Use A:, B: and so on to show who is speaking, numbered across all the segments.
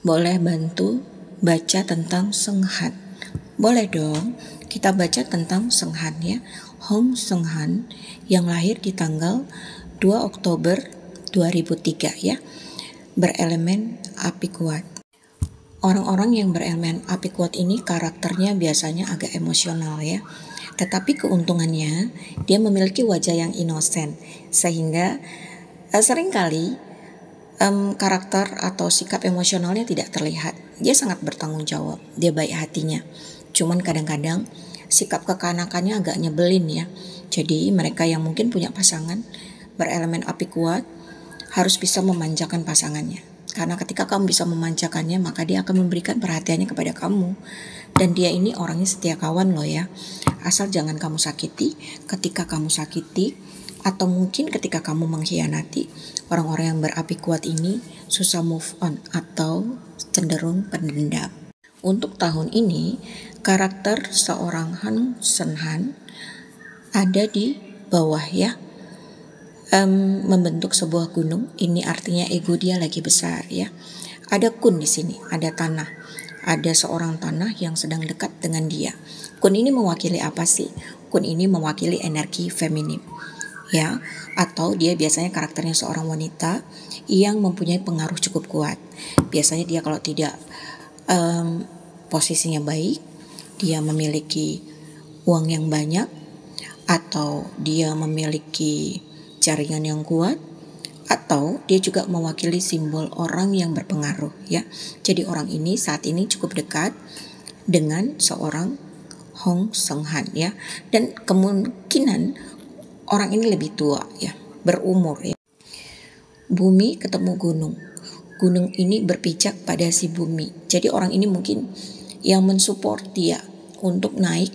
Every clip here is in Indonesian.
A: boleh bantu baca tentang Seng Han? Boleh dong, kita baca tentang Seng Han ya. Hong Seng Han yang lahir di tanggal 2 Oktober 2003 ya. Berelemen api kuat. Orang-orang yang berelemen api kuat ini karakternya biasanya agak emosional ya. Tetapi keuntungannya dia memiliki wajah yang inosen sehingga seringkali karakter atau sikap emosionalnya tidak terlihat. Dia sangat bertanggung jawab, dia baik hatinya. Cuman kadang-kadang sikap kekanakannya agak nyebelin ya. Jadi mereka yang mungkin punya pasangan berelemen api kuat harus bisa memanjakan pasangannya. Karena ketika kamu bisa memanjakannya, maka dia akan memberikan perhatiannya kepada kamu. Dan dia ini orangnya setia kawan loh ya. Asal jangan kamu sakiti. Ketika kamu sakiti, atau mungkin ketika kamu mengkhianati, orang-orang yang berapi kuat ini susah move on atau cenderung pendendam. Untuk tahun ini, karakter seorang Han Sen Han ada di bawah ya. Membentuk sebuah gunung. Ini artinya ego dia lagi besar ya. Ada kun di sini, ada tanah. Ada seorang tanah yang sedang dekat dengan dia. Kun ini mewakili apa sih? Kun ini mewakili energi feminim ya, atau dia biasanya karakternya seorang wanita yang mempunyai pengaruh cukup kuat. Biasanya dia kalau tidak posisinya baik, dia memiliki uang yang banyak, atau dia memiliki jaringan yang kuat, atau dia juga mewakili simbol orang yang berpengaruh ya. Jadi orang ini saat ini cukup dekat dengan seorang Hong Seng Han ya, dan kemungkinan orang ini lebih tua ya, berumur ya. Bumi ketemu gunung. Gunung ini berpijak pada si bumi. Jadi orang ini mungkin yang mensupport dia untuk naik,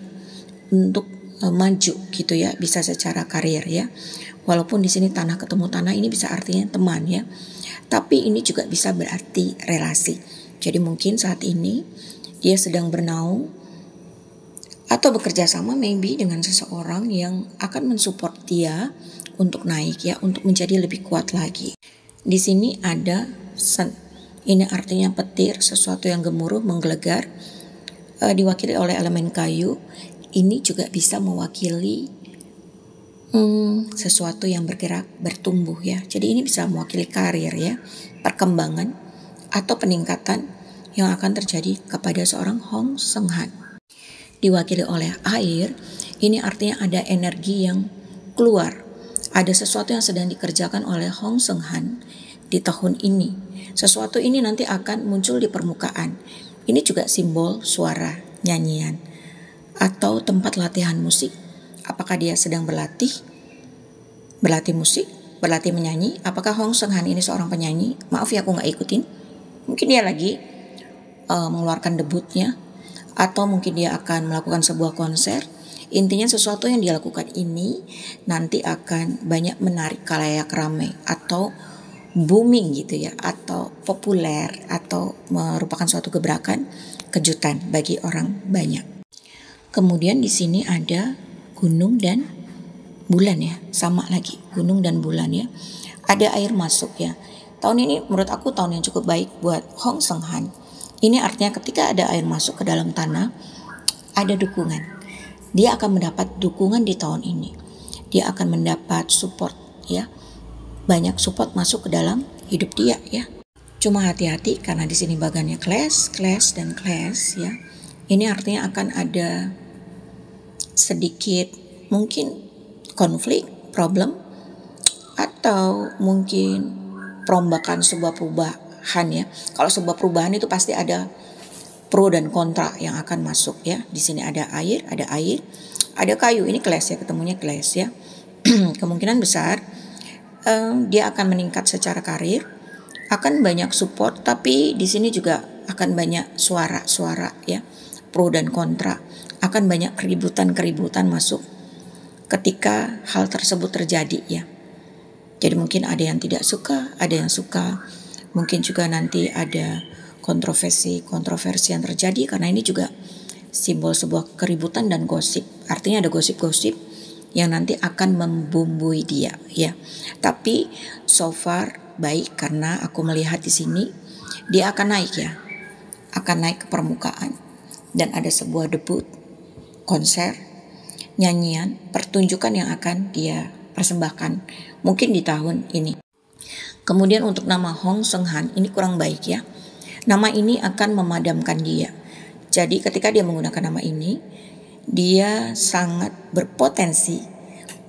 A: untuk maju gitu ya, bisa secara karir ya. Walaupun di sini tanah ketemu tanah ini bisa artinya teman ya. Tapi ini juga bisa berarti relasi. Jadi mungkin saat ini dia sedang bernaung atau bekerja sama maybe dengan seseorang yang akan mensupport dia untuk naik ya, untuk menjadi lebih kuat lagi. Di sini ada Sen. Ini artinya petir, sesuatu yang gemuruh, menggelegar, diwakili oleh elemen kayu. Ini juga bisa mewakili sesuatu yang bergerak, bertumbuh ya. Jadi ini bisa mewakili karir ya, perkembangan atau peningkatan yang akan terjadi kepada seorang Hong Seng Han. Diwakili oleh air, ini artinya ada energi yang keluar. Ada sesuatu yang sedang dikerjakan oleh Hong Seng Han di tahun ini. Sesuatu ini nanti akan muncul di permukaan. Ini juga simbol suara, nyanyian, atau tempat latihan musik. Apakah dia sedang berlatih musik, berlatih menyanyi? Apakah Hong Seng Han ini seorang penyanyi? Maaf ya aku gak ikutin. Mungkin dia lagi mengeluarkan debutnya, atau mungkin dia akan melakukan sebuah konser. Intinya sesuatu yang dia lakukan ini nanti akan banyak menarik khalayak ramai atau booming gitu ya, atau populer, atau merupakan suatu gebrakan, kejutan bagi orang banyak. Kemudian di sini ada gunung dan bulan ya, sama lagi gunung dan bulan ya. Ada air masuk ya. Tahun ini menurut aku tahun yang cukup baik buat Hong Seng Han. Ini artinya ketika ada air masuk ke dalam tanah, ada dukungan. Dia akan mendapat dukungan di tahun ini. Dia akan mendapat support ya. Banyak support masuk ke dalam hidup dia ya. Cuma hati-hati karena di sini bagannya clash dan clash ya. Ini artinya akan ada sedikit mungkin konflik, problem, atau mungkin perombakan sebuah perubahan ya. Kalau sebuah perubahan itu pasti ada pro dan kontra yang akan masuk ya. Di sini ada air, ada kayu. Ini clash ya, ketemunya clash ya. Kemungkinan besar dia akan meningkat secara karir, akan banyak support, tapi di sini juga akan banyak suara ya, pro dan kontra. Akan banyak keributan masuk ketika hal tersebut terjadi ya. Jadi mungkin ada yang tidak suka, ada yang suka. Mungkin juga nanti ada kontroversi yang terjadi, karena ini juga simbol sebuah keributan dan gosip. Artinya ada gosip-gosip yang nanti akan membumbui dia ya. Tapi so far baik, karena aku melihat di sini dia akan naik ya, akan naik ke permukaan. Dan ada sebuah debut, konser, nyanyian, pertunjukan yang akan dia persembahkan mungkin di tahun ini. Kemudian untuk nama Hong Seung-han ini kurang baik ya. Nama ini akan memadamkan dia. Jadi ketika dia menggunakan nama ini, dia sangat berpotensi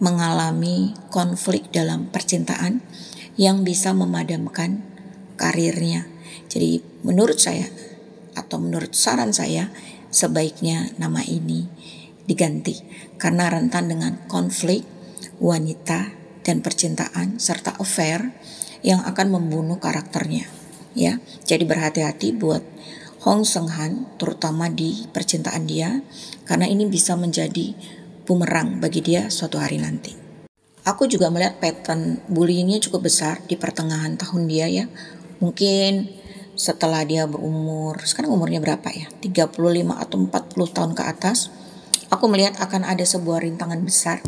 A: mengalami konflik dalam percintaan yang bisa memadamkan karirnya. Jadi menurut saya atau menurut saran saya, sebaiknya nama ini diganti karena rentan dengan konflik wanita dan percintaan serta affair yang akan membunuh karakternya ya. Jadi berhati-hati buat Hong Seung-han terutama di percintaan dia karena ini bisa menjadi bumerang bagi dia suatu hari nanti. Aku juga melihat pattern bullyingnya cukup besar di pertengahan tahun dia ya. Mungkin setelah dia berumur, sekarang umurnya berapa ya? 35 atau 40 tahun ke atas. Aku melihat akan ada sebuah rintangan besar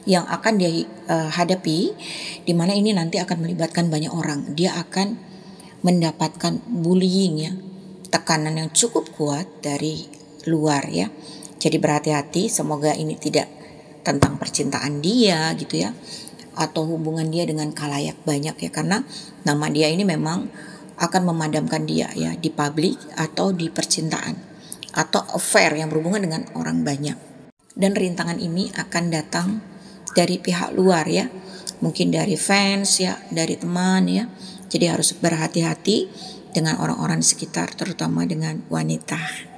A: yang akan dia hadapi, di mana ini nanti akan melibatkan banyak orang. Dia akan mendapatkan bullying ya, tekanan yang cukup kuat dari luar ya. Jadi berhati-hati, semoga ini tidak tentang percintaan dia gitu ya, atau hubungan dia dengan khalayak banyak ya, karena nama dia ini memang akan memadamkan dia ya di publik atau di percintaan atau affair yang berhubungan dengan orang banyak. Dan rintangan ini akan datang dari pihak luar ya, mungkin dari fans ya, dari teman ya. Jadi harus berhati-hati dengan orang-orang di sekitar, terutama dengan wanita.